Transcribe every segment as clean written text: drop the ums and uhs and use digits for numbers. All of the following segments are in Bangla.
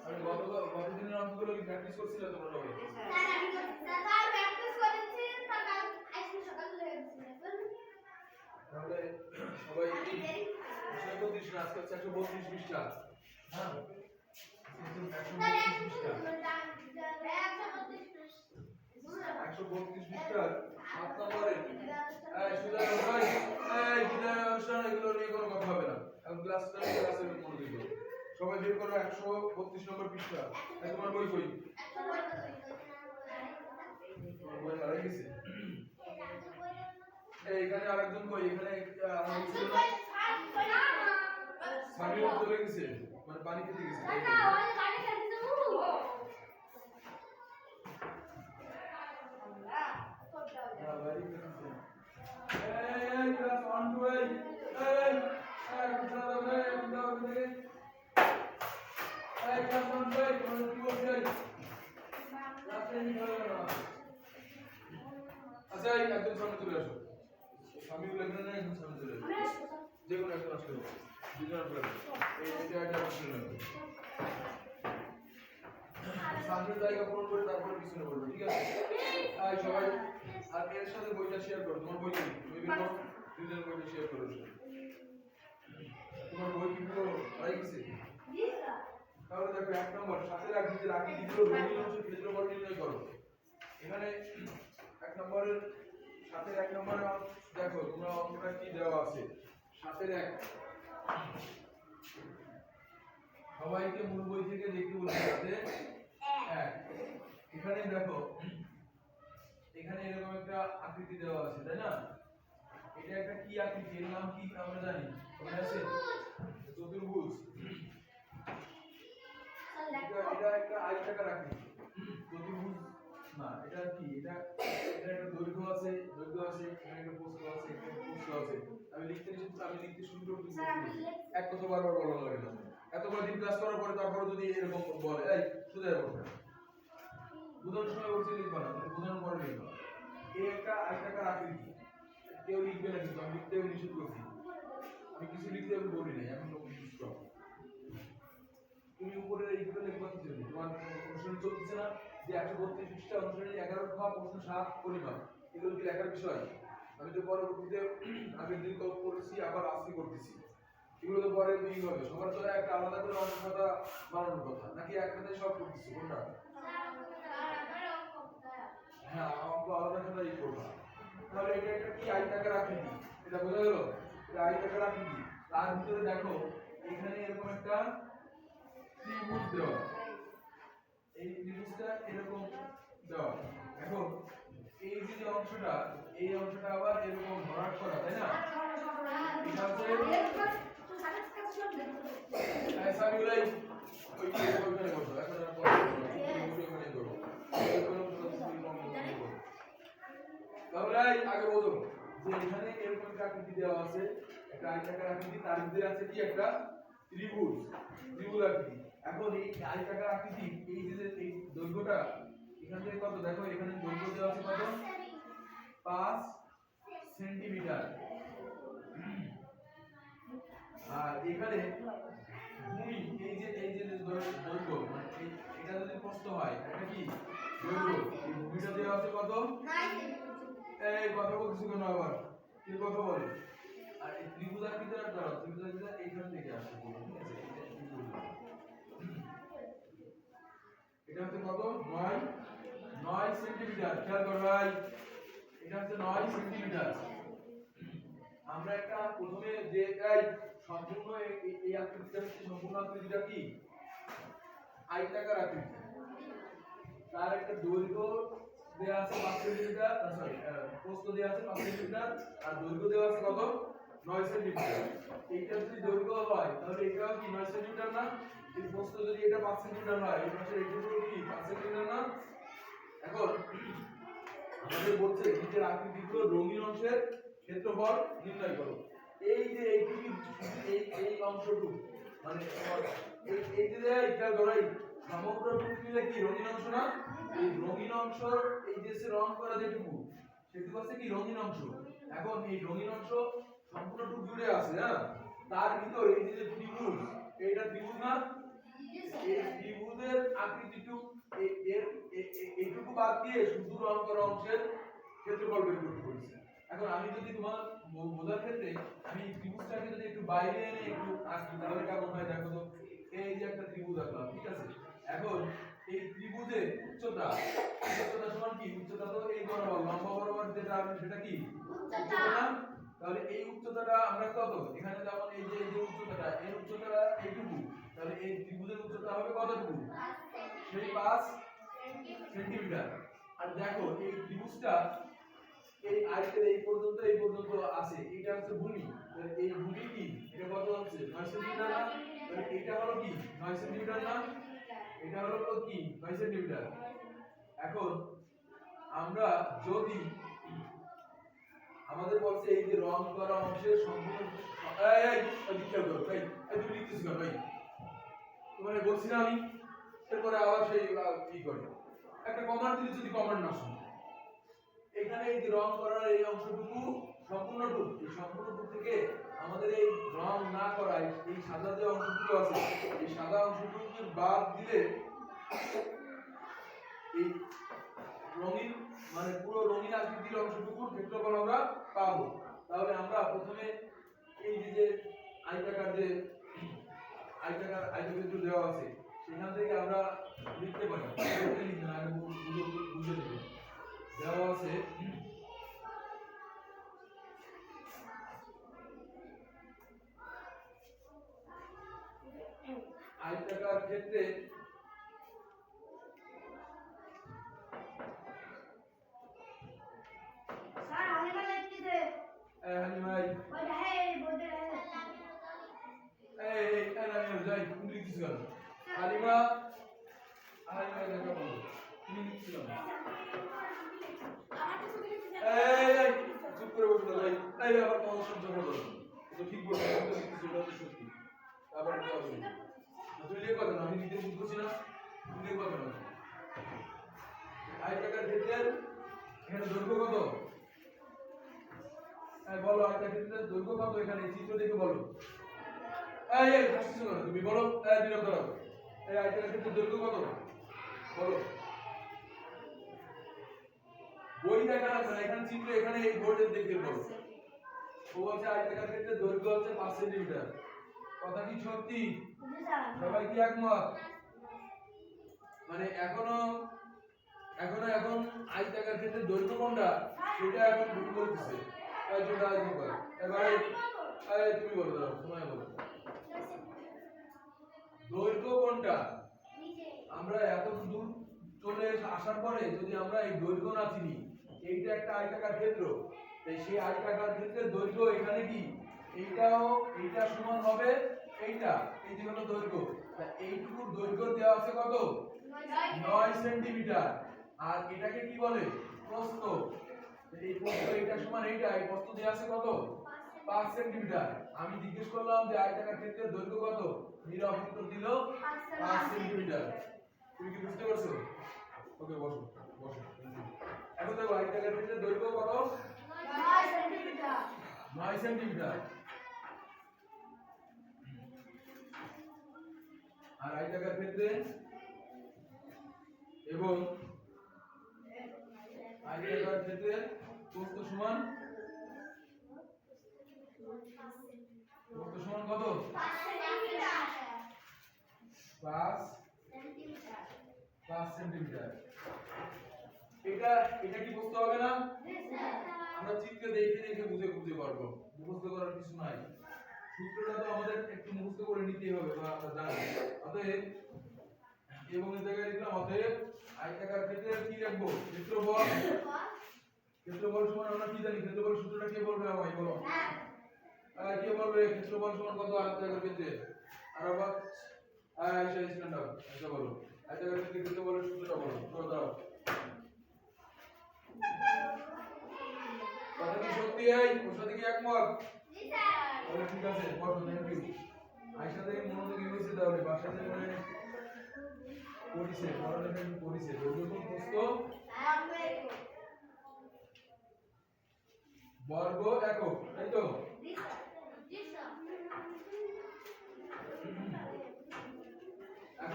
আমি গতদিনের অঙ্কগুলো কি প্র্যাকটিস করছিলে তোমরা সবাই? স্যার আমি স্যার প্র্যাকটিস করেছি স্যার আজকে সকালে হয়ে গেছে তাহলে সবাই বিষয় করছিস না আজকে 132 পৃষ্ঠা। হ্যাঁ 132 পৃষ্ঠা 132 পৃষ্ঠা 7 নম্বরে সুজয় ভাই বিদায় অনুষ্ঠান এগুলো নিয়ে কোনো কথা হবে না। এখন ক্লাসে মনোযোগ দাও। সবাই বের করো 132 নম্বর পৃষ্ঠা। তোমার বই কই? তোমার বই হারিয়ে গেছে। এখানে আরেকজন কই? এখানে আমার ছিল না সামিও চলে গেছে, মানে পানি খেতে গেছে। না ওই পানি খেতে যাবো। হ্যাঁ বাড়ি খেতে। এই ক্লাস 1 2 এই কুত্তা দাও এই ক্লাস 1 2 কোন কি বলছে? ক্লাসে নি হলো না। আচ্ছা এই একজন সামনে চলে আসো। সামিউল লাগবে না, একজন সামনে চলে আসো। যে কোনো একজন আসলে দুজন আসলে এটা একটা প্রশ্ন নেবে। সামনের জায়গা পূরণ করে তারপরে পিছনে বলবে, ঠিক আছে? আর সবাই আর এর সাথে বইটা শেয়ার করো। তোমার বই কি? দুজন বইটা শেয়ার করো। তোমার বই কি পুরো হয়ে গেছে? জি স্যার। তাহলে দেখো 1 নম্বর সাথে রাখি দিলো রঙিন অংশের ক্ষেত্রফল নির্ণয় করো। এখানে 1 নম্বরের সাথে 1 নম্বরে দেখো তোমরা অঙ্কটা কি দেওয়া আছে। সাথের 1 সবাইকে মূল বই থেকে দেখতে বলছি। সাথে 1 এখানে দেখো এখানে এরকম একটা আকৃতি দেওয়া আছে, তাই না? এটা একটা কি আকৃতি? এর নাম কি আমরা জানি? মনে আছে? চতুর্ভুজ। এটা একটা আয়তাকার আকৃতি। চতুর্ভুজ না, এটা কি? এটা একটা দৈর্ঘ্য আছে, এখানে একটা প্রস্থ আছে, এখানে প্রস্থ আছে। আমি লিখতে শুরু করতে এক কথা বারবার বলা লাগে না। এতবার দিন ক্লাস করার পরে তারপরে যদি এরকম বলে এই সোজা যাবো না, বুঝানোর সময় বলছি লিখবা না, বুঝানোর পরে লিখবা। এই একটা আয়তাকার আকৃতি কেউ লিখবে না, কিন্তু আমি লিখতেও নিষেধ করছি। আমি কিছু লিখতে আমি বলি নাই, এখন স্টপ। তুমি উপরে এইগুলো লিখবা কি জন্য? তোমার অনুশীলন চলছে না যে 132 পৃষ্ঠা অনুশীলনী 11 খা প্রশ্ন 7 পরিমাপ, এগুলো কি লেখার বিষয়? আমি তো পরবর্তীতে আগের দিন কল করেছি, আবার আজকে করতেছি। এগুলো তো পরে দিই হবে। সবার তো একটা আলাদা করে অঙ্ক খাতা বানানোর কথা, নাকি এক খাতায় সব করতেছি? কোনটা? হ্যাঁ অঙ্ক আলাদা খাতায় করবা। তাহলে এটা একটা কি আয়তাকার আকৃতি, এটা বোঝা গেল? এটা আয়তাকার আকৃতি। তার ভিতরে দেখো এখানে এরকম একটা ত্রিভুজ দেওয়া, এই ত্রিভুজটা এরকম দেওয়া। এখন এই যে অংশটা, এই অংশটা আবার এরকম ভরাট করা, তাই না? এটা হচ্ছে সামিউলাই ওই ওইখানে বসো। এখন আর ওইখানে করো। তাহলে আগে বলো যে এখানে এরকম একটা আকৃতি দেওয়া আছে, একটা আয়তাকার আকৃতি, তার ভিতরে আছে কি একটা ত্রিভুজ আকৃতি। এখন এই আয়তাকার আকৃতি এই যে এই দৈর্ঘ্যটা এখান থেকে কত দেখো, এখানে দৈর্ঘ্য দেওয়া আছে কত? 5 সেন্টিমিটার। আর এখানে ভূমি এই যে দৈর্ঘ্য, মানে এটা যদি প্রস্থ হয় এটা কি দৈর্ঘ্য, এই ভূমিটা দেওয়া আছে কত? 9 এই কথা বলছিস কেন আবার? কি কথা বলে? আর এই ত্রিভুজ আকৃতিটা ধরো, ত্রিভুজ আকৃতিটা এইখান থেকে আসে, ঠিক আছে? এটা হচ্ছে কত? 9 সেন্টিমিটার। খেয়াল করো ভাই, এটা হচ্ছে 9 সেন্টিমিটার। আমরা একটা প্রথমে যে সম্পূর্ণ এই আকৃতিটা হচ্ছে, সম্পূর্ণ আকৃতিটা কি আয়তাকার আকৃতি। তার একটা দৈর্ঘ্য দেয়া আছে 5 সেন্টিমিটার, সরি প্রস্থ দেয়া আছে 5 সেন্টিমিটার, আর দৈর্ঘ্য দেওয়া আছে কত? 9 সেন্টিমিটার। এইটা যদি দৈর্ঘ্য হয় তাহলে এটাও কি 9 সেন্টিমিটার না? এই প্রস্থ যদি এটা 5 সেন্টিমিটার হয়, এই পাশে এইটুকু কি 5 সেন্টিমিটার না? এখন আমাদের বলছে নিচের আকৃতিগুলো রঙিন অংশের ক্ষেত্রফল নির্ণয় করো। এই যে এইটুকু এই অংশটুকু, মানে এই যে খেয়াল করো, এই সমগ্রটুকু মিলে কি রঙিন অংশ না? এই রঙিন অংশ, এই যে রং করা যেটুকু, সেটুকু আছে কি রঙিন অংশ। এখন এই রঙিন অংশ সম্পূর্ণটুকু জুড়ে আছে, হ্যাঁ? তার ভিতর এই যে ত্রিভুজ, এইটা ত্রিভুজ না, এই ত্রিভুজের আকৃতিটুকু এইটুকু বাদ দিয়ে শুধু রং করা অংশের ক্ষেত্রফল বের করতে বলেছি। এখন আমি যদি তোমার বোঝার ক্ষেত্রে আমি ত্রিভুজটাকে যদি একটু বাইরে এনে একটু আঁকি তাহলে কেমন হয় দেখো তো। এই যে একটা ত্রিভুজ আঁকলাম, ঠিক আছে। এখন এই ত্রিভুজের উচ্চতা সমান কি? উচ্চতা তো এই বরাবর লম্বা বরাবর যেটা আছে সেটা কি? উচ্চতা না? তাহলে এই উচ্চতাটা আমরা কত? এখানে যেমন এই যে উচ্চতাটা, এই উচ্চতাটা এইটুকু, তাহলে এই ত্রিভুজের উচ্চতা হবে কতটুকু? সেই 5 সেন্টিমিটার। আর দেখো এই ত্রিভুজটা এই আয়তের এই পর্যন্ত আছে, এটা হচ্ছে ভূমি। তাহলে এই ভূমি কি? এটা কত হচ্ছে? 9 সেন্টিমিটার না? তাহলে এটা হলো কি? 9 সেন্টিমিটার না? এটা হলো কি? 9 সেন্টিমিটার। এখন আমরা যদি আমাদের বলছে এই যে রং করা অংশের সম্পূর্ণ দীক্ষা করো ভাই, তুমি লিখতেছি কেন ভাই? তোমারে বলছি না আমি, এরপরে আবার সেই কি করে একটা কমান্ড দিলে যদি কমান্ড না শুনো, এখানে এই যে রং করার এই অংশটুকু সম্পূর্ণটুকু, এই সম্পূর্ণটুকু থেকে আমাদের এই রং না করা এই সাদা যে অংশটুকু আছে, এই সাদা অংশটুকু বাদ দিলে এই রঙিন মানে পুরো রঙিন আকৃতির অংশটুকুর ক্ষেত্রফল আমরা পাবো। তাহলে আমরা প্রথমে এই যে আয়তক্ষেত্র দেওয়া আছে সেখান থেকে আমরা লিখতে পারি, লিখবেন আগে বুঝে নেবেন। দেওয়া আছে আয়তাকার ক্ষেত্রে স্যার হালিমা লিখতেছে। হানি ভাই ওই দেখে বইতে দেখে। এই আমি যাই, তুমি লিখছিস কেন? হালিমা দেখা বলো, তুমি লিখছিস কেন? এই চুপ করে বসো ভাই, এই আবার কোন শব্দ বলো তো ঠিক বলছো, আমি তো লিখতেছি এটা তো সত্যি। আবার কি হবে? তুমি লিখে পাবে না, আমি লিখতে বুঝছি না, তুমি লিখে পাবে না। আয়তাকার ক্ষেত্রের এখানে দৈর্ঘ্য কত? বলো আয়তাকার ক্ষেত্রের দৈর্ঘ্য কত? এখানে চিত্র দেখে বলো। হাসছো না তুমি, বলো। বিরোধ করো। এই আয়তাকার ক্ষেত্রের দৈর্ঘ্য কত? বলো। বই দেখা আছে না, এখানে চিত্র, এখানে এই বোর্ডে দেখে বলো। ও বলছে আয়তাকার ক্ষেত্রের দৈর্ঘ্য হচ্ছে 5 সেন্টিমিটার। কথা কি সত্যি? সবাই কি একমত? মানে এখনো এখন আয়তাকার ক্ষেত্রের দৈর্ঘ্য কোনটা সেটা এখন ভুল বলতেছে। তাই যেটা আগে বল এবারে তুমি বলো, দাও সময় বলো দৈর্ঘ্য কোনটা। আমরা এত দূর চলে আসার পরে যদি আমরা এই দৈর্ঘ্য না চিনি, এইটা একটা আয়তাকার ক্ষেত্র, তাই সেই আয়তাকার ক্ষেত্রের দৈর্ঘ্য এখানে কি এইটা সমান হবে এইটা, এই যে হলো দৈর্ঘ্য, তা এইটুকুর দৈর্ঘ্য দেওয়া আছে কত? 9 সেন্টিমিটার। আর এটাকে কি বলে? প্রস্থ। এই প্রস্থ এটা সমান এইটা, এই প্রস্থ দেওয়া আছে কত? 5 সেন্টিমিটার। আমি জিজ্ঞেস করলাম যে আয়তাকার ক্ষেত্রের দৈর্ঘ্য কত, নীরব উত্তর দিল 5 সেন্টিমিটার। তুমি কি বুঝতে পারছো? ওকে বসো বসো। এখন দেখো আয়তাকার ক্ষেত্রের দৈর্ঘ্য কত? 9 সেন্টিমিটার। 9 সেন্টিমিটার। আর আয়তাকার ক্ষেত্রে এবং আয়তাকার ক্ষেত্রে প্রস্থ সমান কত? 5 সেন্টিমিটার। এটা কি বুঝতে হবে না? আমরা চিত্রে দেখে বুঝে পারবো, মুখস্থ করার কিছু নাই। সূত্রটা তো আমাদের একটু মুখস্থ করে নিতেই হবে, বা আমরা জানি। অতএব এবং এই জায়গায় লিখলাম অতএব আয়তাকার ক্ষেত্রে কি লিখবো? ক্ষেত্রফল সমান আমরা কি জানি? ক্ষেত্রফল সূত্রটা কে বলবে আমায় বলো? কে বলবে ক্ষেত্রফল সমান কত আয়তাকার ক্ষেত্রে? আর আবার আয়শা স্ট্যান্ড আপ, আচ্ছা বলো আয়তাকার ক্ষেত্রে ক্ষেত্রফলের সূত্রটা বলো, করে দাও। কথা কি সত্যি? ওর সাথে কি একমত? জি স্যার। তাহলে ঠিক আছে, বসো। Thank you. আয়শা থেকে মনোযোগী হয়েছে, তাহলে বাসায় থেকে পড়িছে, পড়ালেখা পড়িছে। দৈর্ঘ্য প্রস্থ বর্গ একক, তাই তো? জি স্যার। জি স্যার।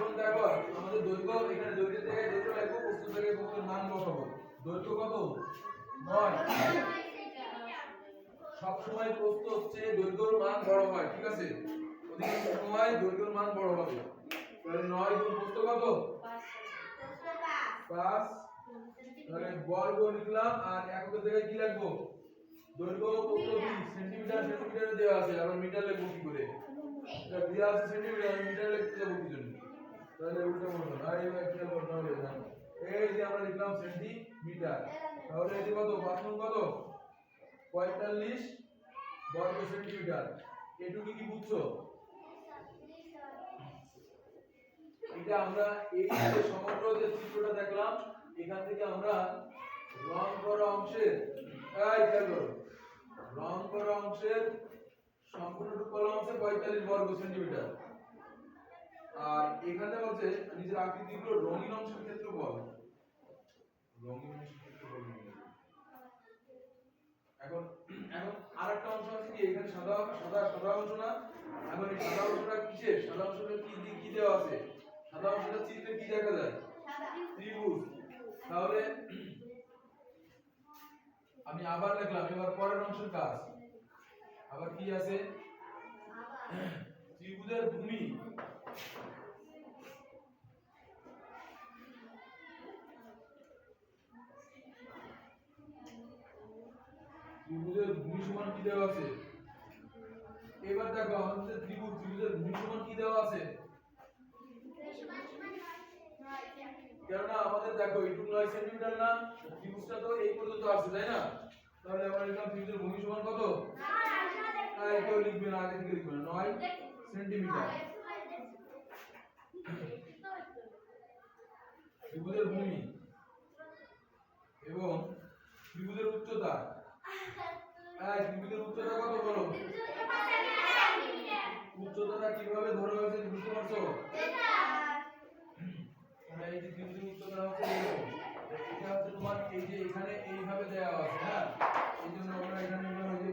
এখন দেখো আমাদের দৈর্ঘ্য এখানে দৈর্ঘ্য থেকে দৈর্ঘ্য লাগবে প্রস্থ থেকে প্রস্থের মান বসাবো দৈর্ঘ্য কত 9 সব সময় প্রস্থ হচ্ছে দৈর্ঘ্যের মান বড় হয় ঠিক আছে অধিকাংশ সময় দৈর্ঘ্যের মান বড় হবে তাহলে 9 গুণ প্রস্থ কত 5 তাহলে বর্গ লিখলাম আর এককের জায়গায় কি লিখবো দৈর্ঘ্য প্রস্থ কি সেন্টিমিটার সেন্টিমিটারে দেওয়া আছে আবার মিটার লিখবো কি করে এটা দেওয়া আছে সেন্টিমিটার মিটার লিখতে যাবো কি জন্য তাহলে উল্টো করব আর এই খেয়াল করতে হবে না এই যে আমরা লিখলাম সেন্টিমিটার তাহলে এটি কত 5 গুণ কত 45 বর্গ সেন্টিমিটার এটুকু কি বুঝছো এটা আমরা এই যে সমগ্র যে চিত্রটা দেখলাম এখান থেকে আমরা রং করা অংশের এই দেখো রং করা অংশের সম্পূর্ণটুকু হচ্ছে 45 বর্গ সেন্টিমিটার আর এখানে বলছে নিজের আকৃতিগুলো রঙিন অংশের ক্ষেত্রফল রঙিন অংশের ক্ষেত্রফল এখন এখন আরেকটা অংশ আছে কি এখানে সাদা সাদা সাদা অংশ না এখন এই সাদা অংশটা কিসের সাদা অংশটা কি দেওয়া আছে সাদা অংশটা চিত্রে কি দেখা যায় ত্রিভুজ তাহলে আমি আবার লিখলাম এবার পরের অংশের কাজ আবার কি আছে ত্রিভুজের ভূমি ত্রিভুজের ভূমি সমান কি দেওয়া আছে এবার দেখো আমাদের ত্রিভুজের ভূমি সমান কি দেওয়া আছে কেননা আমাদের দেখো এইটুকু 9 সেন্টিমিটার না ত্রিভুজটা তো এই পর্যন্ত আছে তাই না তাহলে আমরা লিখলাম ত্রিভুজের ভূমি সমান কত কেউ লিখবে না আগে থেকে লিখবে না 9 সেন্টিমিটার ত্রিভুজের ভূমি এবং ত্রিভুজের উচ্চতা ত্রিভুজের উচ্চতা কত বলো উচ্চতাটা কিভাবে ধরা হয়েছে বুঝতে পারছো এই যে ত্রিভুজের উচ্চতা হচ্ছে এরকম এটা হচ্ছে তোমার এই যে এখানে এইভাবে দেওয়া আছে হ্যাঁ এইজন্য আমরা এখানে নিলাম এই যে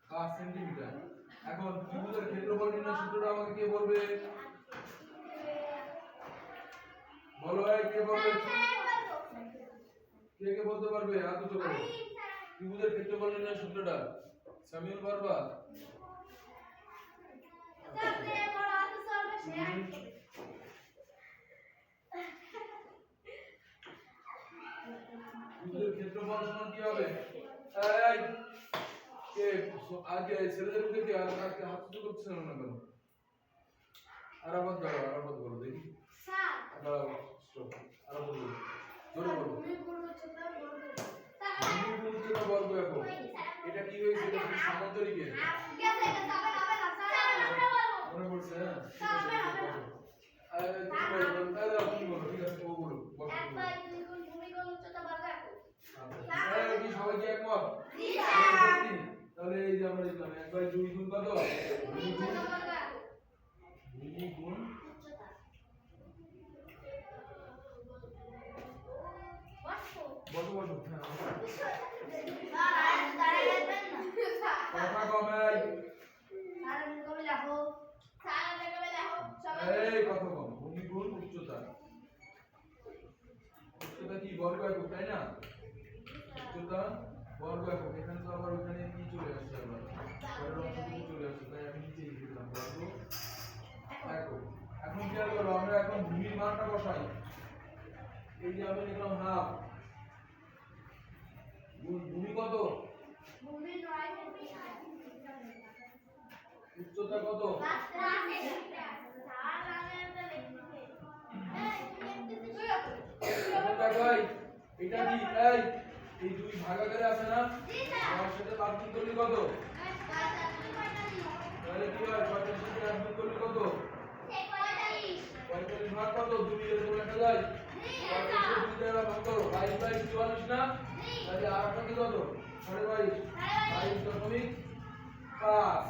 5 সেন্টিমিটার এখন ত্রিভুজের ক্ষেত্রফল নির্ণয় সূত্রটা আমাকে কে বলবে বলো কে বলবে কে বলতে পারবে হাত উঁচু করো ত্রিভুজের ক্ষেত্রফল নির্ণয় সূত্রটা সামিউল পারবা ত্রিভুজের ক্ষেত্রফল সমান কি হবে এই কে আগে ছেলেদের মধ্যে কি আজকে হাত উঁচু করছে না কেন আরামত করো দেখি স্যার স্টপ আরামত করো জোরে বলো বর্গ এখন এটা কি হয়েছে এটা কি সামান্তরিকের মনে পড়ছে হ্যাঁ তুমি বলো ঠিক আছে ও বলো কি সবাই কি একমত তাহলে এই যে আমরা লিখলাম 1/2 গুণ কত ভূমি গুণ বসো কথা কমাই এই কথা কম ভূমি গুণ উচ্চতা উচ্চতা কি বর্গ একক তাই না উচ্চতা বর্গ একক এখানে তো আবার ওখানে কি চলে আসছে আবার পরের অংশ কি চলে আসছে তাই আমি নিচে লিখে দিলাম বর্গ একক এখন কি করব আমরা এখন ভূমির মানটা বসাই এই যে আমি লিখলাম হাফ ভূমি কত ভূমি 9 সেন্টিমিটার উচ্চতা কত 5 সেন্টিমিটার স্যার আগে এটা লিখতে এটা কি এই দুই ভাগাকারে আছে না আর সাথে ভাগ করলে কত তাহলে কি হয় 45 থেকে ভাগ করলে কত 45 ভাগ কত 2 এর উপর লেখা যায় 45 দুই দ্বারা ভাগ করো 22/44 না তাহলে আর একটা কি কত 22.5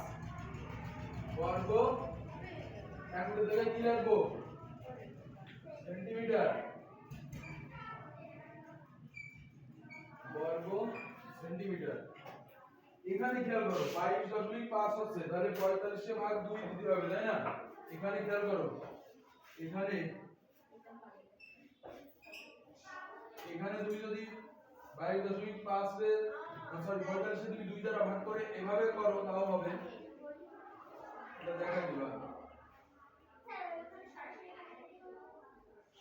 বর্গ এখন জায়গায় কি লিখবো সেন্টিমিটার বর্গ সেন্টিমিটার এখানে খেয়াল করো 22.5 হচ্ছে তাহলে 45 এ ভাগ 2 দিতে হবে তাই না এখানে খেয়াল করো, এখানে এখানে তুমি যদি 22.5 এর সরি 45 তুমি 2 দ্বারা ভাগ করে এভাবে করো তাও হবে। এটা দেখা দিবা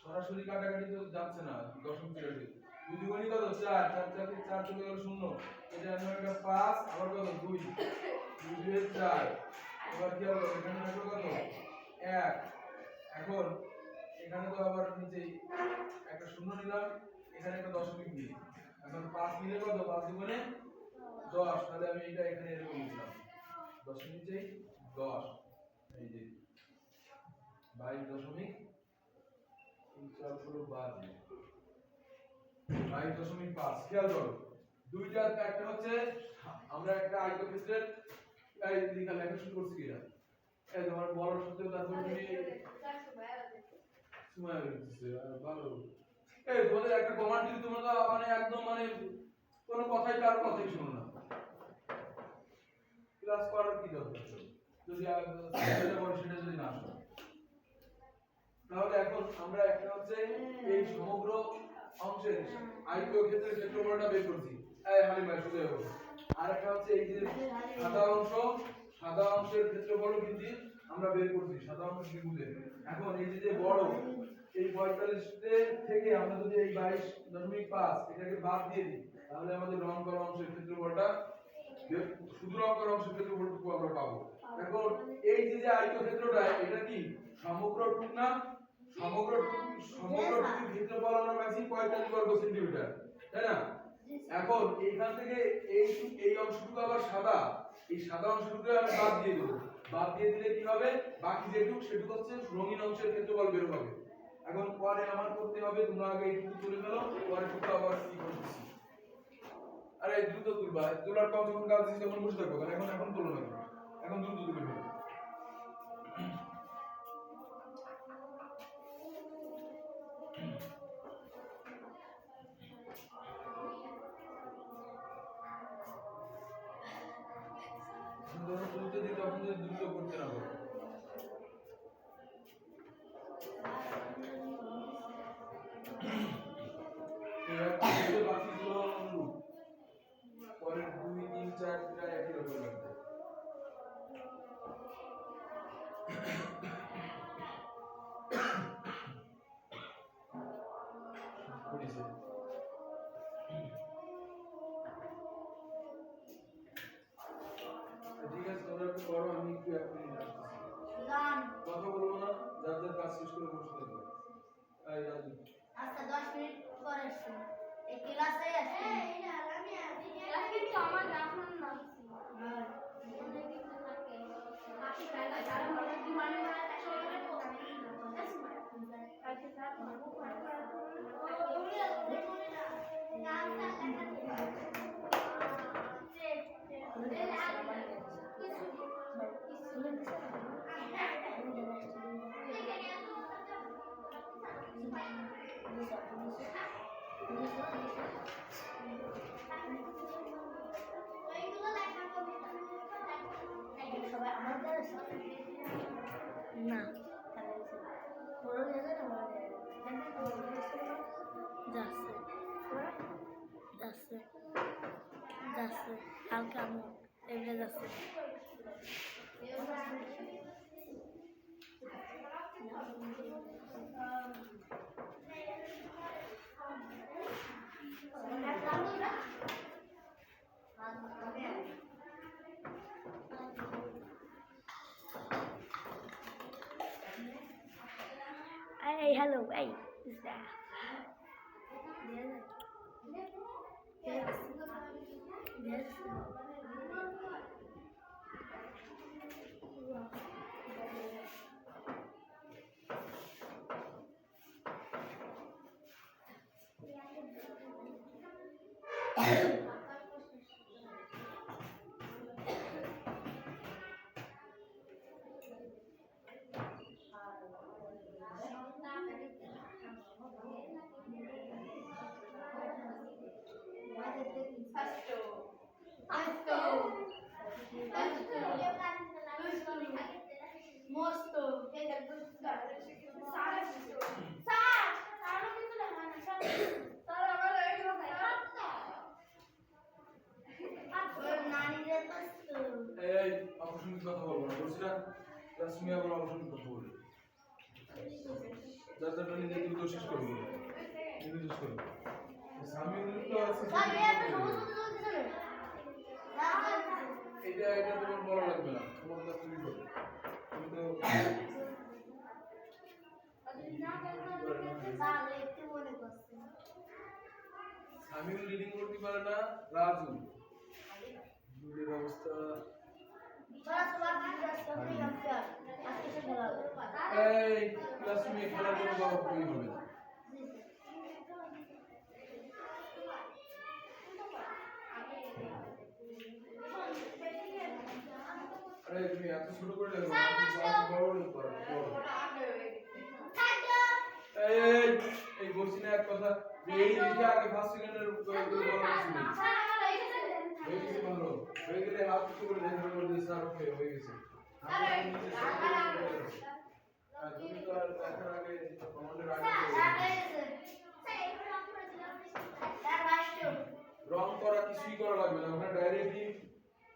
সরাসরি কাটাকাটি তো যাচ্ছে না দশমিক পিরিয়ডে। 2 দুগুণই কত 4, 4 4 4 চলে গেল 0, এটা আমরা একটা 5 আবার কত 2 2 2 4। এবার কি হবে এখানে থাকলো কত 1। এখন এখানে তো আবার নিচে একটা 0 নিলাম, এখানে একটা দশমিক নিই। এখন 5 মিলে কত 5 দুগুণে 10, তাহলে আমি এটা এখানে এরকম লিখলাম 10 এর নিচে 10, এই যে 22.5 খেয়াল করো দুইটা একটা হচ্ছে আমরা একটা আয়তক্ষেত্রের এই লেখা শুরু করছি কিনা এই তোমার বড় সূত্র তারপর তুমি সময় হচ্ছে ভালো এই তোমাদের একটা কমান্ড দিলে তোমরা মানে একদম মানে কোনো কথাই কার কথাই শুনো না, ক্লাস করার কি দরকার যদি সেটা বলে সেটা যদি না শোনো। তাহলে এখন আমরা একটা হচ্ছে এই সমগ্র অংশের আয়তীয় ক্ষেত্রের ক্ষেত্রফলটা বের করছি। এই হালিম ভাই শুনে যাবো। আর একটা হচ্ছে এই যে সাদা অংশের ক্ষেত্রফলও কিন্তু আমরা বের করছি সাদা অংশ ত্রিভুজের। এখন এই যে বড় এই 45 থেকে আমরা যদি এই 22.5 এটাকে বাদ দিয়ে দিই তাহলে আমাদের রং করা অংশের ক্ষেত্রফলটা শুধু রং করা অংশের ক্ষেত্রফলটুকু আমরা পাবো। এখন এই যে আয়তক্ষেত্রটা এটা কি সমগ্র টুক না, সমগ্র ক্ষেত্রফল আমরা পাইছি 45 বর্গ সেন্টিমিটার, তাই না? এখন এইখান থেকে এই অংশটুকু আবার সাদা, এই সাদা অংশটুকু আমি বাদ দিয়ে দেব। বাদ দিয়ে দিলে কি হবে বাকি যেটুকু সেটুকু হচ্ছে রঙিন অংশের ক্ষেত্রফল বের হবে। এখন পরে আমার করতে হবে তোমরা আগে এইটুকু তুলে ফেলো, পরে টুকু আবার কি করতেছি। আরে দ্রুত তুলবা, তোলার পর যখন কাজ দিচ্ছি তখন বসে থাকবো, এখন তুলো না, এখন দ্রুত তুলে ফেলো। যখন তুলতে দিই তখন যদি দ্রুত করতে না পারো। বাকিগুলো অনুরূপ, পরের 2 3 4 প্রায় একই রকম লাগবে। ঠিক আছে তোমরা একটু করো, আমি একটু 1 মিনিট আসতেছি। কথা বলবো না, যার যার কাজ শেষ করে বসে থাকবে। এই রাজু আচ্ছা 10 মিনিট পরে আসছি এই ক্লাসে আসছি। এই না আমি ক্লাস কিন্তু আমার এখন না হ্যাঁ মনে কিছু থাকে বাকি কালকে যারা মনে কি মানে না চলে তো কালকে রাত মারবো সবাই আমার না বড় যাবে না যাচ্ছে যাচ্ছে হালকা আমার এমনি যাচ্ছে Hey, hello, hey, is that? Yes. Yes. মস্ত এই একদম স্যার স্যার আরো কিছু লেখা না স্যার স্যার আবার এইগুলো আর নানি রে মস্ত এই অবশ্যই কথা বলবো না বলছি না তুমি আবার অবশ্যই কথা বলবে যার নিজে কিন্তু শেষ করবো কিন্তু শেষ করবো স্বামী তো আছে স্যার এই সমস্ত চলতেছে না এটা তোমার বড় লাগবে না তোমার কাছে তুমি করবে তুমি তো স্বামী লিডিং করতে পারে না রাজু দুটোর অবস্থা এই ক্লাসরুমে খেলার জন্য বাবা তৈরি হবে না আরে তুমি এত ছোট করে লাগো বড় লোক করো এই এই বলছি না এক কথা যে এই লিখে আগে ফার্স্ট সেকেন্ডের বলা কিছু নেই হয়ে গেছে ভালো হয়ে গেলে হাত কিছু করে দেখে বলতে স্যার ওকে হয়ে গেছে তুমি তো আর দেখার আগে কমান্ডের আগে রং করা কিছুই করা লাগবে না ওখানে ডাইরেক্টলি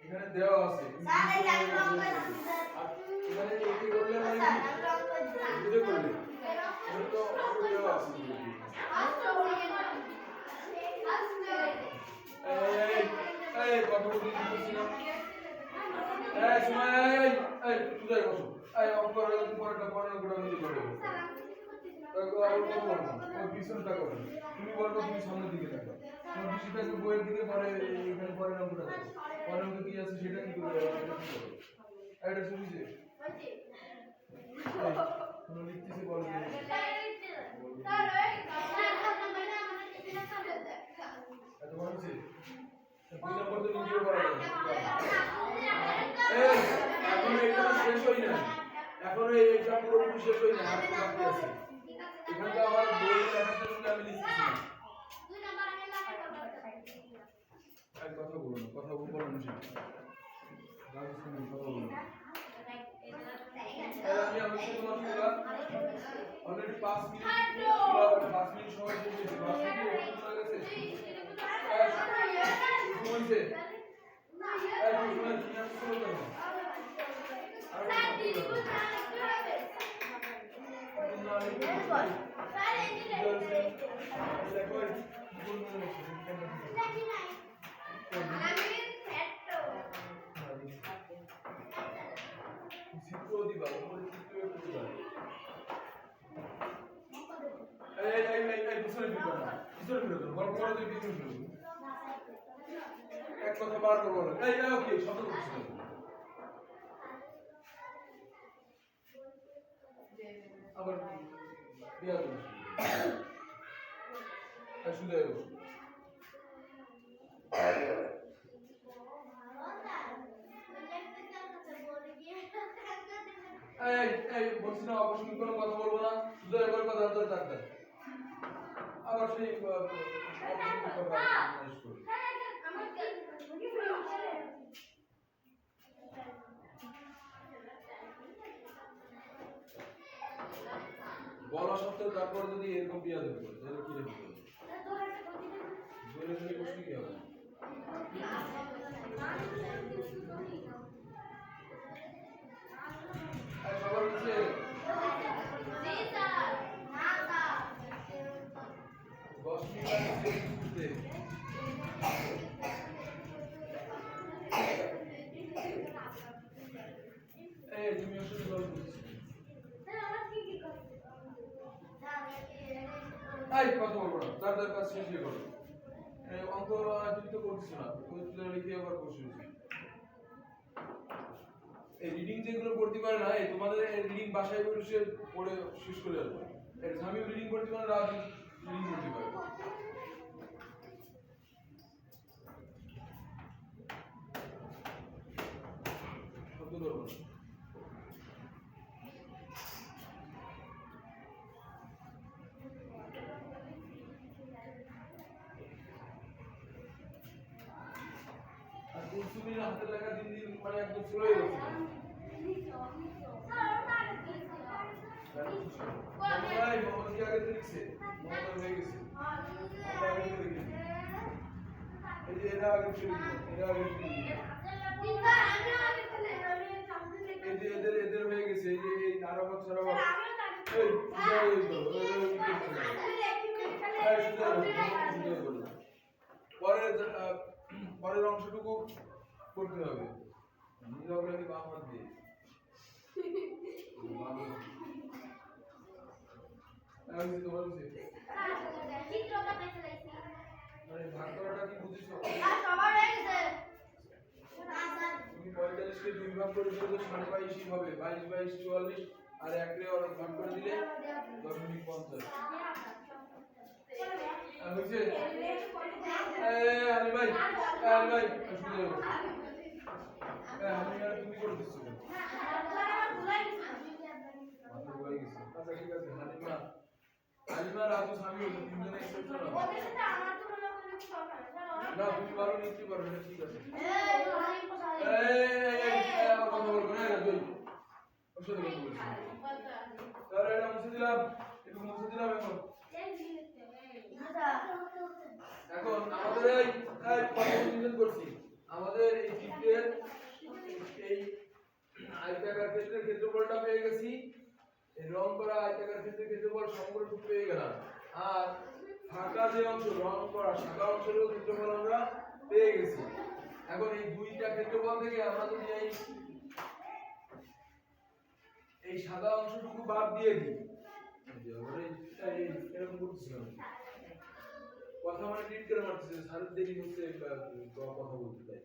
এখানে দেওয়া আছে এখানে এটি করলে মানে বুঝে করলে এটা তো দেওয়া আছে এই কথা বলতে দিচ্ছি না এই সময় এই তুই যাই বসো এই অপর পরেটা পরে গুলো মিলে করে তারপর আর কথা বলবো ওই পিছনটা করো তুমি বলবো তুমি সামনের দিকে থাকো তোমার পিছনটা বইয়ের দিকে পরে এখানে পরে নামটা থাকো পরে নামটা কি আছে সেটা কি করবে এটা শুনিছে তুমি লিখতেছে বলো এত বলছি দুই নম্বর তো নিজেও করা যাবে এই এখন এটা শেষ হই না এখন এই এক্সাম পুরোপুরি শেষ হই না আর বাকি আছে এখানে তো আমার বই লেখার জন্য আমি লিখতেছি না আর কথা বলুন কথা বলুন না গান শুনুন কথা বলুন আমি অবশ্যই তোমার শুনলাম অলরেডি 5 মিনিট 5 মিনিট সময় দিয়েছি 5 মিনিট হয়ে গেছে শুনছে এই শুনুন তুমি শুরু করো এক কথা বার করবো না এই ওকে শব্দ করছি আবার বিয়া করছি শুধু এই বলছি না অবশ্যই কোনো কথা বলবো না শুধু এবার কথা ধরে থাকতে আবার সেই বলা সত্ত্বেও তারপর যদি এরকম বিয়া দেবে তাহলে কি হবে বলে ধরে বসে কি হবে সবার কাছে তুমি আসলে গল্প এই কথা বলবো না তার কাজ শেষ করো অঙ্ক তুমি তো করছিস না লিখে আবার বসে এই রিডিং যেগুলো পড়তে পারে না এই তোমাদের রিডিং বাসায় বসে পড়ে শেষ করে আসবে আমি রিডিং করতে পারে রাত রিডিং করতে পারে শব্দ ধরবো না আর কুলসুমির হাতের লেখা দিন দিন মানে একদম স্লো হয়ে গেছে ভাই মোহাম্মদ কি আগে লিখছে মোহাম্মদ হয়ে গেছে এই যে এরা আগে লিখছে এরা আগে লিখছে এই যে এদের হয়ে গেছে এই যে এই আরবত সরবত এই পরের অংশটুকু করতে হবে নিরগ্রামী বামহাত দিয়ে তোমার ভাগ করাটা কি বুঝেছো তুমি 45 কে দুই ভাগ করে দিলে তো 22.5 হবে 22 22 44 আর এক রে আর ভাগ করে দিলে 0.50 হইছে আরে ভাই শুনে যাও আমি আর তুমি করে দিচ্ছো মাথা ঘুরে গেছে আচ্ছা ঠিক আছে হালিমা রাজু স্বামী হলো তিনজনে এক্সেপশন না তুমি পারো নিতে পারো এটা ঠিক আছে আমার কথা বলবো না এটা দুই ওষুধ কথা বলছি তাহলে এটা মুছে দিলাম একটু মুছে দিলাম এখন আমাদের এই কনফিউশন করছি আমাদের এই চিত্রের এই আয়তাকার ক্ষেত্রের ক্ষেত্রফলটা পেয়ে গেছি এই রং করা আয়তাকার ক্ষেত্রের ক্ষেত্রফল সমগ্রটুকু পেয়ে গেলাম আর ফাঁকা যে অংশ রং করা সাদা অংশেরও ক্ষেত্রফল আমরা পেয়ে গেছি এখন এই দুইটা ক্ষেত্রফল থেকে আমরা যদি এই সাদা অংশটুকু বাদ দিয়ে দিই এরকম করছিলাম কথা মানে রিড করে মারতেছে সারের দেরি হচ্ছে কথা বলতে চাই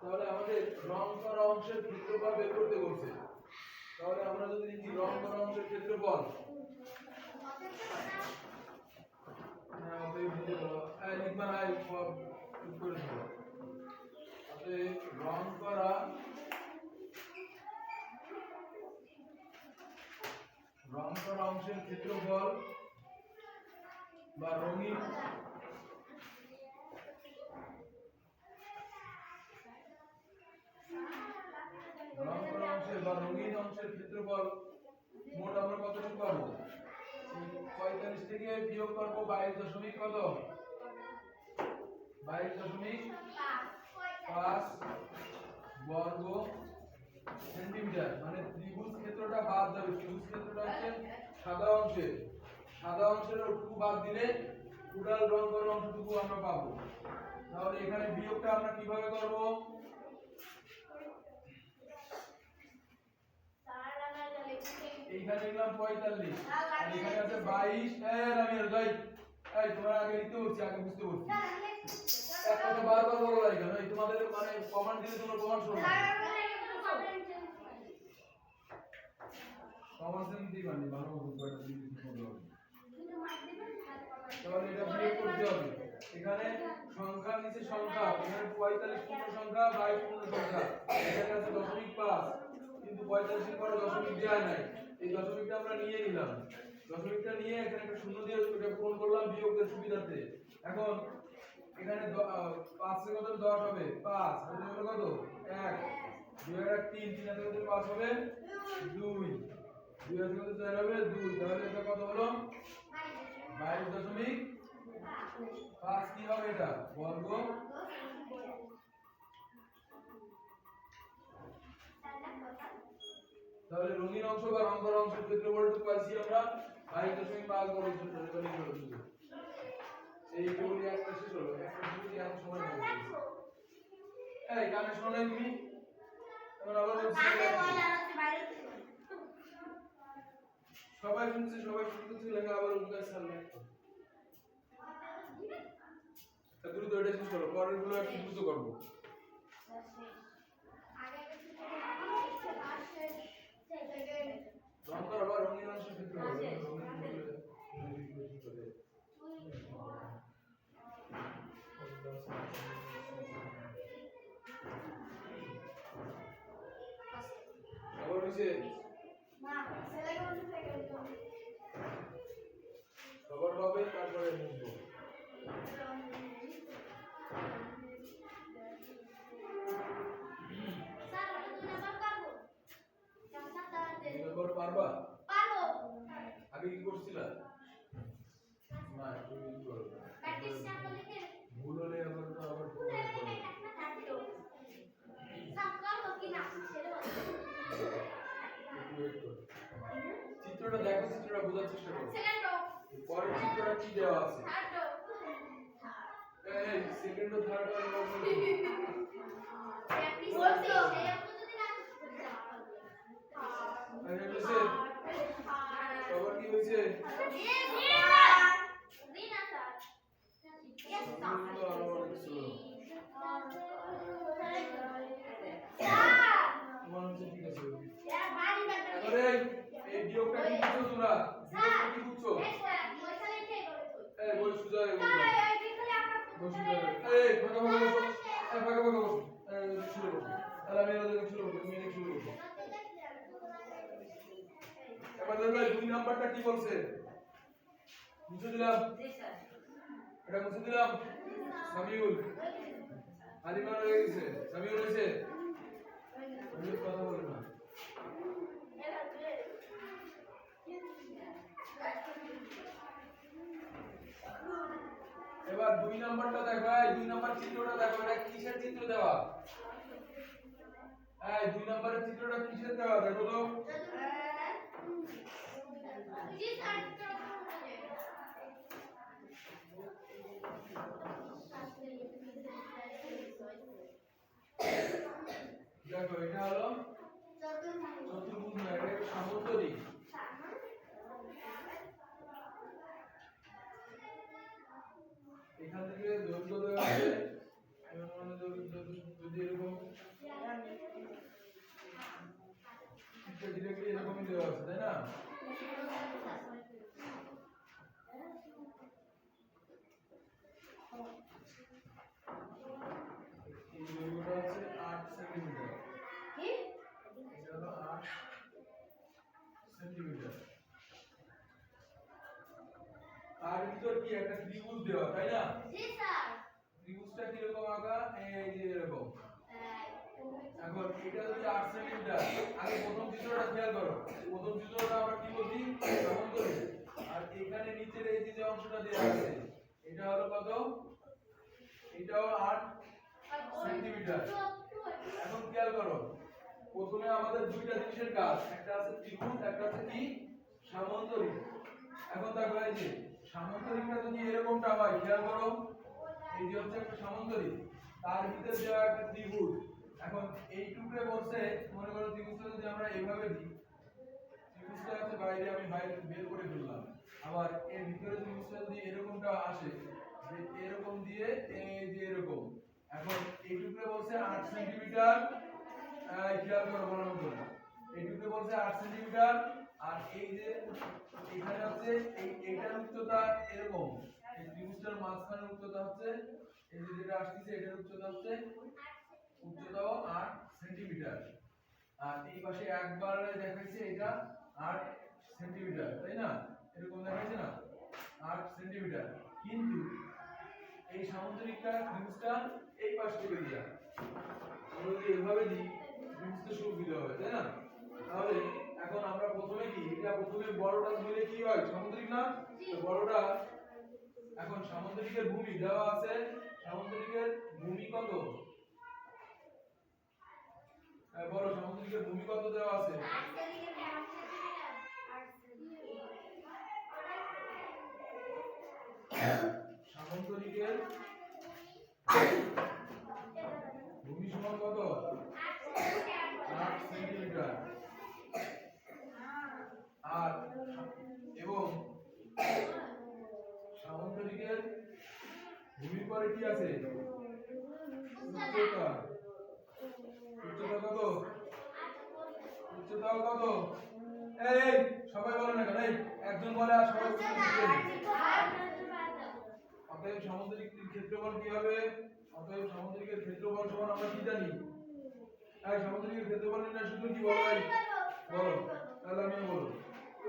তাহলে আমাদের রং করা অংশের ক্ষেত্রফল বের করতে বলছে তাহলে আমরা যদি লিখি রং করা অংশের ক্ষেত্রফল রং করা অংশের ক্ষেত্রফল বা রঙিন রঙিন অংশের ক্ষেত্রফল মোট আমরা কতটুকু পাবো 45 থেকে বিয়োগ করব 22 কত 22.5 বর্গ সেন্টিমিটার মানে ত্রিভুজ ক্ষেত্রটা বাদ যাবে ত্রিভুজ ক্ষেত্রটা হচ্ছে সাদা অংশের ওটুকু বাদ দিলে টোটাল রং করা অংশটুকু আমরা পাবো তাহলে এখানে বিয়োগটা আমরা কিভাবে করব এইখানে লিখলাম 45 আর এখানে আছে 22 আমি আর যাই তোমার আগে লিখতে বলছি আগে বুঝতে বলছি এক কথা বারবার বলা লাগে না তোমাদের মানে কমান্ড দিলে তোমরা কমান্ড শোনো কমান্ড সেন্স দিবানি ভালো মতো কয়টা দিতে হবে তাহলে এটা বিয়োগ করতে হবে এখানে সংখ্যা নিচে সংখ্যা এখানে 45 পূর্ণ সংখ্যা 22 পূর্ণ সংখ্যা এখানে আছে 0.5 কিন্তু 45 এর পরে দশমিক দেয়া নাই এই দশমিকটা আমরা নিয়ে নিলাম দশমিকটা নিয়ে এখানে একটা শূন্য দিয়ে ওটা পূরণ করলাম বিয়োগের সুবিধার্থে এখন এখানে 5 এর কত 10 হবে 5 আর এর কত 1 2 এর 3 3 এর কত 5 হবে 2 2 এর কত 4 হবে 2 তাহলে এটা কত হলো 22.5 কি হবে এটা বর্গ তাহলে রঙিন অংশ বা রং করা অংশের ক্ষেত্রফলটুকু পাইছি আমরা 22.5 বর্গ সেন্টিমিটার এই কেবলই একটা শেষ হলো একটা যদি এত সময় লাগবে এই কানে শোনো নাই তুমি এখন আবার বলছি সবাই শুনতেছে লেখা আবার উনকার সামনে দ্রুত এটা শেষ করো পরের গুলো একটু দ্রুত করবো হইছে না ছেলেকে বলতে থেকে সবার হবে তারপরে মুছবো স্যার ওটা দুই নাম্বার পারবো চাচা তাড়াতে এবার পারবা পারবো আগে কি করছিলা না তুমি কি করো প্র্যাকটিস না করলে কি ভুল হলে আবার তো আবার চিত্রটা দেখো চিত্রটা বোঝার চেষ্টা করো পরের চিত্রটা কি দেওয়া আছে এই সেকেন্ড ও থার্ড আর সবার কি হয়েছে তোমার হচ্ছে ঠিক আছে এবারে এই বিয়োগটা কি বুঝছো তোমরা বিয়োগটা কি বুঝছো এই বই সুজা বই সুজা এই ফাঁকা ফাঁকা বসো এই ফাঁকা ফাঁকা বসো এই শুরু করো তাহলে আমি ওদের শুরু করব তুমি এদিকে শুরু করো এবার দেখো দুই নাম্বারটা কি বলছে মুছে দিলাম এটা মুছে দিলাম সামিউল আলিমা রয়ে গেছে সামিউল হয়েছে কথা বলে না এবার দুই নাম্বারটা দেখো এই দুই নাম্বার চিত্রটা দেখো এটা কিসের চিত্র দেওয়া এই দুই নাম্বারের চিত্রটা কিসের দেওয়া দেখো তো দেখো এটা হলো চতুর্ভুজ না এটা একটা সামন্তরিক এখান থেকে দৈর্ঘ্য দেওয়া আছে মানে যদি এরকম ডিরেক্টলি এরকমই দেওয়া আছে তাই না এই দৈর্ঘ্যটা আছে 8 সেন্টিমিটার এটা হলো 8 সেন্টিমিটার আর ভিতর কি একটা ত্রিভুজ দেওয়া তাই না জি স্যার ত্রিভুজটা কি রকম আঁকা এই যে এরকম এখন এটা যদি 8 সেন্টিমিটার আগে প্রথম চিত্রটা খেয়াল করো প্রথম চিত্রটা আমরা কি বলছি সমান্তরাল আর এখানে নিচের এই যে অংশটা দেওয়া আছে এটা হলো কত এটাও 8 সেন্টিমিটার এখন খেয়াল করো প্রথমে আমাদের দুইটা জিনিসের কাজ একটা আছে ত্রিভুজ একটা আছে কি সমান্তরাল এখন দেখো এই যে সমান্তরালটা যদি এরকমটা হয় খেয়াল করো এই যে হচ্ছে একটা সমান্তরাল তার ভিতরে দেওয়া একটা ত্রিভুজ এখন এই টুকরে বলছে মনে করো ত্রিভুজটা যদি আমরা এইভাবে দিই ত্রিভুজটা আছে বাইরে আমি বাইরে বের করে ফেললাম আবার এর ভিতরে ত্রিভুজটা যদি এরকমটা আসে যে এরকম দিয়ে এই যে এরকম এখন এই টুকরে বলছে 8 সেন্টিমিটার খেয়াল করো মনে করো এই টুকরে বলছে 8 সেন্টিমিটার আর এই যে এখানে হচ্ছে এইটার উচ্চতা এরকম এই ত্রিভুজটার মাঝখানের উচ্চতা হচ্ছে এই যে যেটা আসছে এটার উচ্চতা হচ্ছে উচ্চতাও 8 সেন্টিমিটার আর এই পাশে একবার দেখাইছে এটা 8 সেন্টিমিটার তাই না এরকম দেখাইছে না 8 সেন্টিমিটার কিন্তু এই সামুদ্রিকটা ত্রিভুজটা এই পাশ থেকে দিয়া আমরা যদি এভাবে দিই ত্রিভুজটা সুবিধা হবে তাই না তাহলে এখন আমরা প্রথমে কি এটা প্রথমে বড়টা ধরে কি হয় সামুদ্রিক না তো বড়টা এখন সামুদ্রিকের ভূমি দেওয়া আছে সামুদ্রিকের ভূমি কত বড় সামুদ্রিকের ভূমি কত দেওয়া আছে সামুদ্রিকের ভূমি সমান কত 8 সেন্টিমিটার আর এবং সামুদ্রিকের ভূমির পরে কি আছে উচ্চতা উচ্চতা কত উচ্চতা কত এই সবাই বলে না কেন এই একজন বলে আর সবাই অতএব সামুদ্রিকের ক্ষেত্রফল কি হবে অতএব সামুদ্রিকের ক্ষেত্রফল সমান আমরা কি জানি এই সামুদ্রিকের ক্ষেত্রফল নির্ণয় সূত্র কি বলো ভাই বলো তাহলে আমিও বলো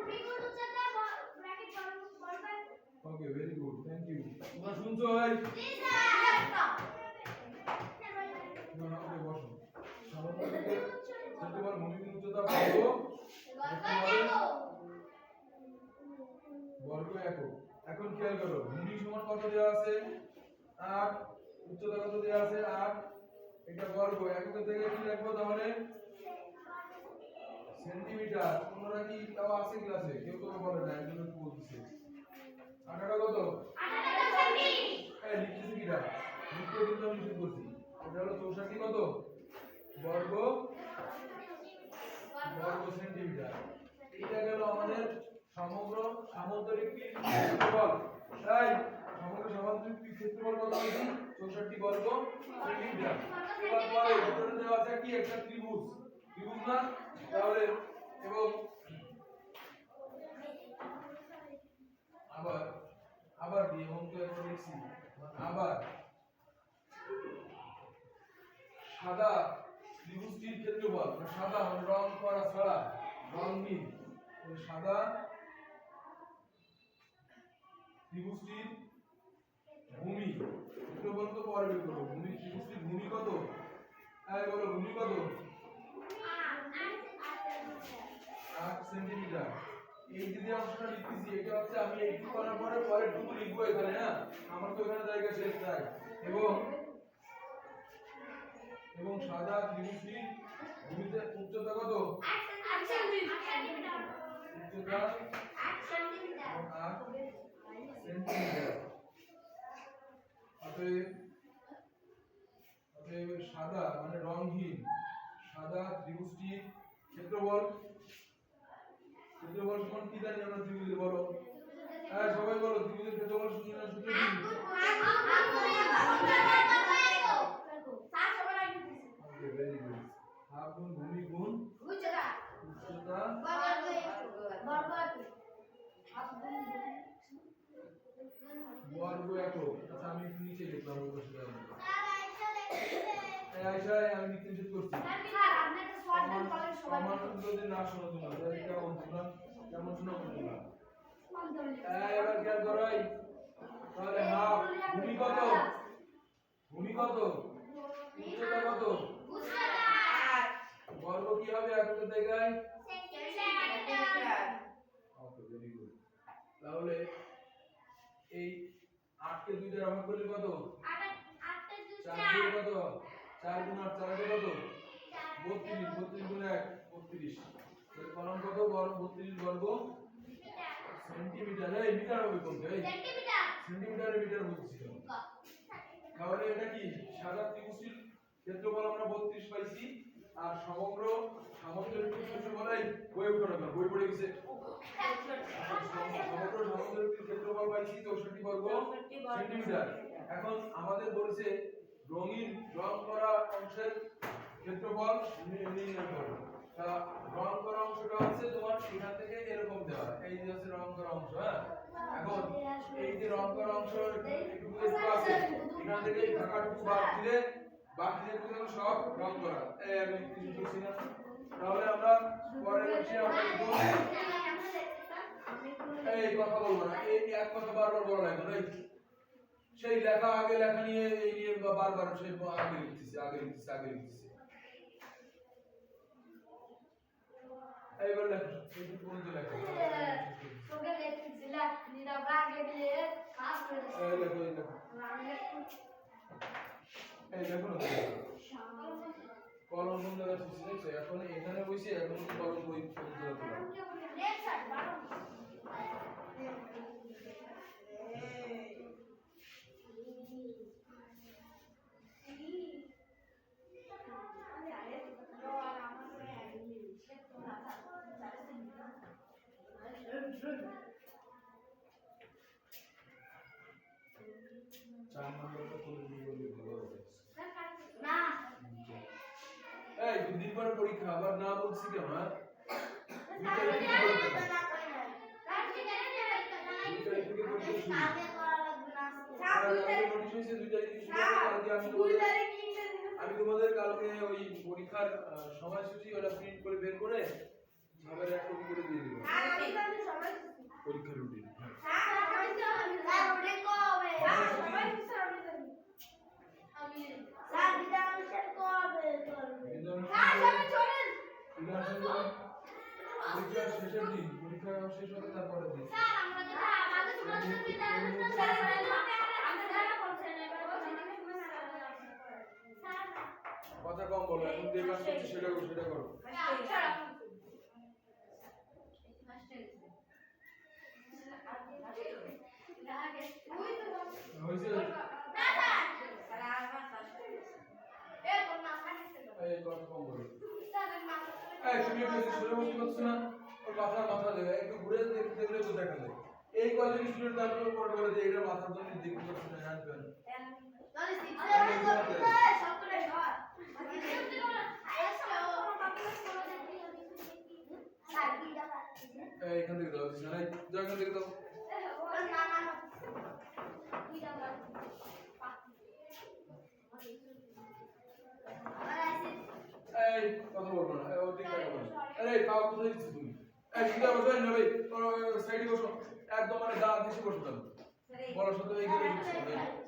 দ্বিগুণ উচ্চতা ব্র্যাকেট বলবেন। Okay very good thank you তোমরা শুনছো ভাই জি স্যার। না না ওকে বসো সমগ্র থেকে তোমার ভূমির উচ্চতা বর্গ বর্গ একক এখন খেয়াল করো ভূমি সমান কত দেওয়া আছে 8 উচ্চতা কত দেওয়া আছে 8 এটা বর্গ এককের থেকে কি লিখবো তাহলে সেন্টিমিটার তোমরা কি তাও আছে ক্লাসে কেউ তো বলে না একজন একটু বলতেছে 18 কত 18 সেমি। এই লিখতেছি কিটা লিখতে কিন্তু আমি লিখে বলছি এটা হলো 64 কত বর্গ বর্গ সেন্টিমিটার এটা গেল আমাদের সমগ্র সামুদ্রিক ক্ষেত্রফল তাই সমগ্র সামুদ্রিক ক্ষেত্রফল কত হয়েছে 64 বর্গ সেন্টিমিটার এবার পরে ভিতরে দেওয়া আছে কি একটা ত্রিভুজ ত্রিভুজ না তাহলে এবং আবার আবার দিয়ে অঙ্ক একটা লিখছি আবার সাদা ত্রিভুজটির ক্ষেত্রফল সাদা মানে রং করা ছাড়া রঙহীন সাদা ত্রিভুজটির ভূমি ক্ষেত্রফল তো পরে বের করব ভূমি ত্রিভুজটির ভূমি কত এই বলো ভূমি কত 8 সেন্টিমিটার এই যে অংশটা লিখতেছি এটা হচ্ছে আমি এইটুকু করার পরে পরেরটুকু লিখবো এখানে হ্যাঁ আমার তো এখানে জায়গা শেষ নাই এবং এবং সাদা ত্রিভুজটির ভূমিতে উচ্চতা কত 8 সেন্টিমিটার। উচ্চতা 8 সেন্টিমিটার। 8 সেন্টিমিটার অতএব অতএব সাদা মানে রঙহীন সাদা ত্রিভুজটির ক্ষেত্রফল ক্ষেত্রফল সমান কি জানি আমরা ত্রিভুজের বলো হ্যাঁ সবাই বলো ত্রিভুজের ক্ষেত্রফল সূত্র সূত্র কি ওকে ভেরি গুড হাফ গুণ ভূমি গুণ উচ্চতা বর্গ একক আচ্ছা আমি একটু নিচে লিখলাম ওই পাশে দাঁড়ানো এই আয়শা আমি লিখতে শুরু করছি সমান যদি না শোনো তোমরা তাহলে কেমন তোমরা কেমন শোনো তোমরা এবার খেয়াল করো তাহলে হাফ ভূমি কত উচ্চতা কত বর্গ কি হবে এককের জায়গায় ওকে ভেরি গুড তাহলে এই 8 কে 2 দ্বারা ভাগ করলে কত 4 দিয়ে কত 4 গুণ 8 4 কত 32 32 গুণ 1 32 এর ফলন কত বর্গ 32 বর্গ সেন্টিমিটার এই মিটার হবে বলতে এই সেন্টিমিটারে মিটার বলছি তাহলে এটা কি সাদা ত্রিভুজটির ক্ষেত্রফল আমরা 32 পাইছি আর সমগ্র সামুদ্রিক ক্ষেত্রফল এই বই পড়া না বই পড়ে গেছে সমগ্র সামুদ্রিক ক্ষেত্রফল পাইছি 64 বর্গ সেন্টিমিটার এখন আমাদের বলেছে রঙিন রং করা অংশের ক্ষেত্রফল নির্ণয় করো তা রং করা অংশটা হচ্ছে তোমার এখান থেকে এরকম দেওয়া এই যে হচ্ছে রং করা অংশ হ্যাঁ এখন এই যে রং করা অংশ একটু আছে এখান থেকে এই ফাঁকাটুকু বাকি যেগুলো সব রং করা এই আমি কিছু করছি না তাহলে আমরা পরের অংশে আমরা এই কথা বলবো না এই এক কথা বারবার বলা লাগবে না সেই লেখা আগে লেখা নিয়ে এই নিয়ে বারবার সেই আগে লিখতেছি এইবার লেখো এই পর্যন্ত লেখো তোকে লিখতেছি লেখ নিরা ভাগ লিখলে কাজ করে এই লেখো এই দেখো না কলম কোন জায়গায় সুসি দেখছো এখন এখানে বসে এখন তো কলম বই পড়তে হবে লেখ স্যার বারো চার নম্বরটা করে দিয়ে বললে ভালো হবে না এই দুদিন পরে পরীক্ষা আবার না বলছি কেন হ্যাঁ আমি তোমাদের কালকে ওই পরীক্ষার সময়সূচি ওটা প্রিন্ট করে বের করে আবার এক কপি করে দিয়ে দিব পরীক্ষার রুটিন পরীক্ষা শেষের দিন পরীক্ষা শেষ হবে তারপরে দিন কথা কম বলো এখন যে কাজ করছি সেটা করো হয়েছে এই কথা কম বলো এই তুমি বেশি সুরে বসে করছো না ওর মাথা দেবে একটু ঘুরে দেখলে তো দেখা যায় এই কয়জন স্টুডেন্ট তারপর পড়ে বলে যে এটা মাথার জন্য দেখতে পাচ্ছ না জানবেন এখান থেকে দাও না এখান থেকে দাও এই কথা বলবো না ও ঠিক আছে বলো আরে কাও কোথায় দিচ্ছ তুমি এই সিধা বসো না ভাই সাইডে বসো একদম মানে দাঁত ঘেঁষে বসো তুমি বলার সাথে এইগুলো দিচ্ছ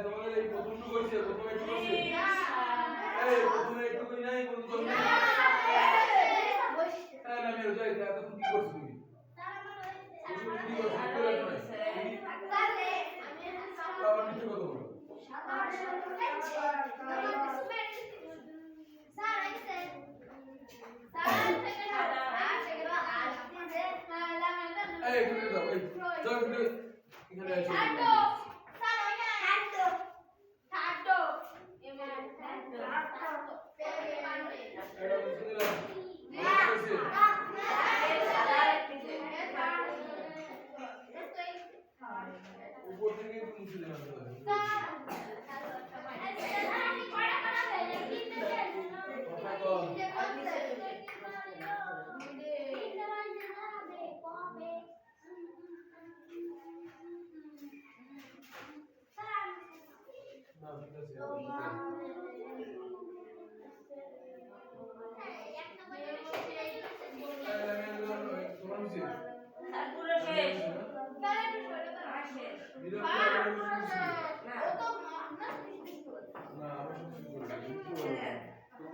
তোমাদের এই প্রথমটুকু কইছে প্রথমে একটু কইছে এই প্রথমে একটু কই নাই কোন কোন এই না মেরে যাই এত কি করছ তুমি কি করছ বাবা নিচে কত বলো এই এখানে দাও এই যাও এখানে এসে উপর থেকে একটু মুছে দিলাম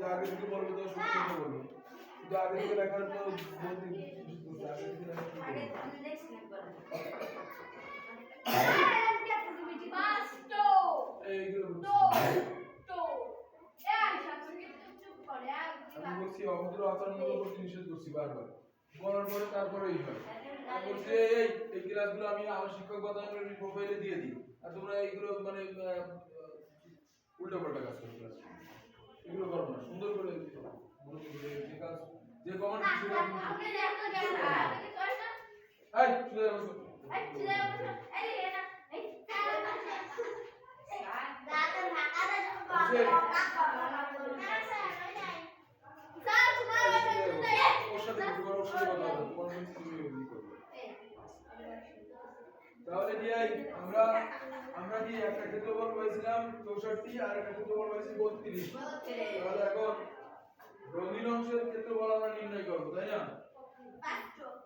আগে থেকে বলবো তো শুনতে বলবো কিন্তু আগে থেকে লেখার তো বলতে আগে থেকে আমি বলছি অভদ্র আচরণমূলক করতে নিষেধ করছি বারবার বলার পরে তারপরে এই হয় বলছি এই ক্লাসগুলো আমি আমার শিক্ষক বাতায়নের প্রোফাইলে দিয়ে দিই আর তোমরা এইগুলো মানে উল্টো পাল্টা কাজ করো ক্লাস এগুলো করো না সুন্দর করে যে কাজ যে কমান্ড সেটা এই চলে বসো তাহলে ডিআই আমরা কি একটা ক্ষেত্রফল পাইছিলাম 64 আর একটা ক্ষেত্রফল পাইছি 32 তাহলে এখন রঙিন অংশের ক্ষেত্রফল আমরা নির্ণয় করব তাই না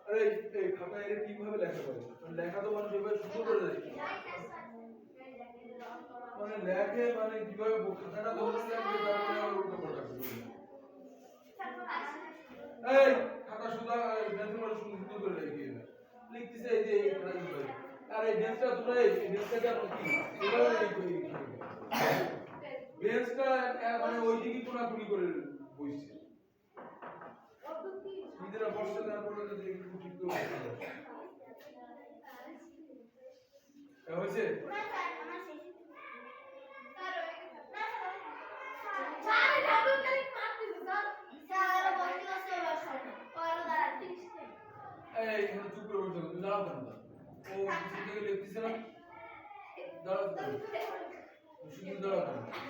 আরে এই খাতায় এর কিভাবে লেখা করে মানে লেখা তো মানুষ এভাবে সুন্দর করে দেয় মানে লেখে মানে কিভাবে খাতাটা ধরে রাখবে তারপরে আবার উল্টো পাল্টা করে এই খাতা সুদা বেঞ্চের সুন্দর করে লিখে লিখতেছে এই যে এই খাতা দিতে আর এই বেঞ্চটা তোমরা এই বেঞ্চটা কি এভাবে লিখবে বেঞ্চটা মানে ওই দিকে কোনাকুনি করে বসছে নিজেরা বসছে তারপরে যদি একটু ঠিক করে হয়েছে এই এখানে চুপ করে বসে তুমি দাঁড়াও কেন ও কিছু থেকে লিখতেছে না দাঁড়াও শুধু দাঁড়াও কেন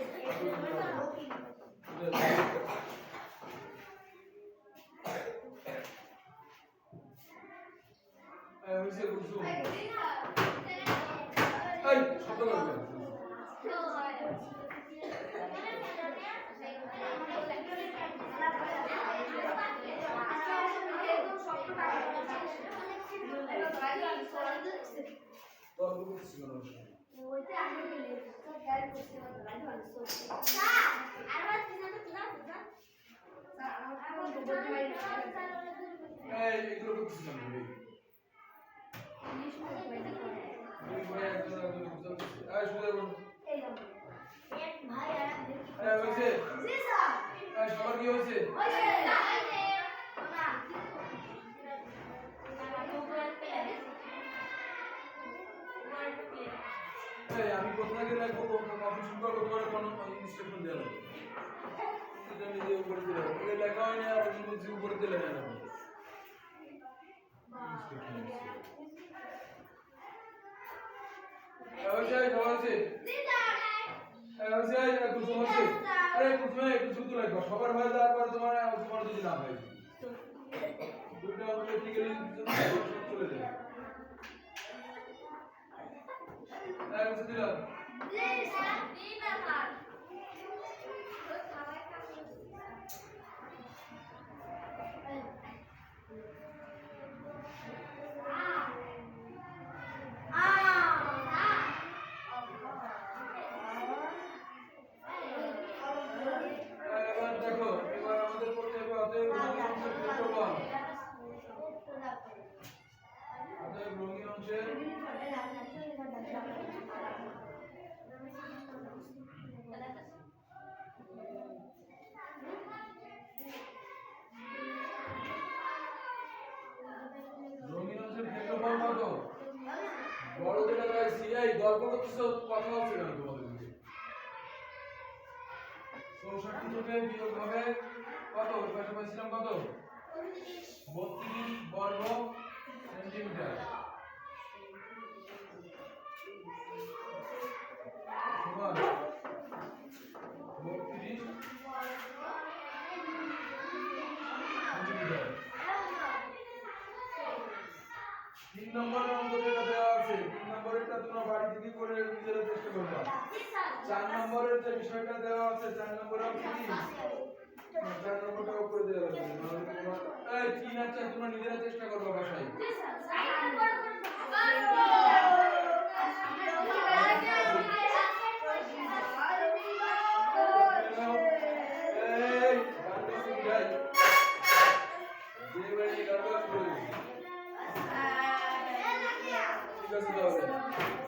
করতেছিস কেন ওর সাথে? ওইটা আগে গেলে তো গাইড করতে হবে গাইড মানে সব স্যার আর বাস কিছু তো কিনা স্যার স্যার আমার বডি মাইন্ড এগুলো করতেছিস কেন রে? ইংলিশ মধ্যে পড়তে পারে তুই ভাই একজন বুঝাচ্ছিস শুধু এই নাম্বার এক ভাই আর হয়েছে জি স্যার সবার কি হয়েছে? হয়েছে না আমি কোথায় গেলে কখন শুরু করবো তোমার কোনো ইনস্ট্রাকশন দেওয়া লাগবে এটা নিজে উপরে দিলে ওদের লেখা হয় না আর বলছি উপরে দিলে হয় না সবার হয় তারপর তোমার তোমার যদি না হয় দুটো প্র্যাকটিক্যালি চলে যায় দিলাম এবার দেখো এবার আমাদের করতে হবে অতএব রঙিন অংশের ক্ষেত্রফল কত? বড় যেটা পাইছি এই গল্প করতেছো কথা হচ্ছে কেন তোমাদের মধ্যে? 64 থেকে বিয়োগ হবে কত? ওই পাশে পাইছিলাম কত? 32 বর্গ সেন্টিমিটার সমান 32 সেন্টিমিটার। 3 নম্বরের অঙ্ক যেটা দেওয়া আছে 3 নম্বরেরটা তোমরা বাড়ি থেকে করে নিজেরা চেষ্টা করবে। 4 নম্বরের যে বিষয়টা দেওয়া আছে 4 নম্বরে কি 4 নম্বরটাও করে দেওয়া আছে নাহলে তোমরা এই 3 আর 4 তোমরা নিজেরা চেষ্টা করবে বাসায়। ঠিক আছে তাহলে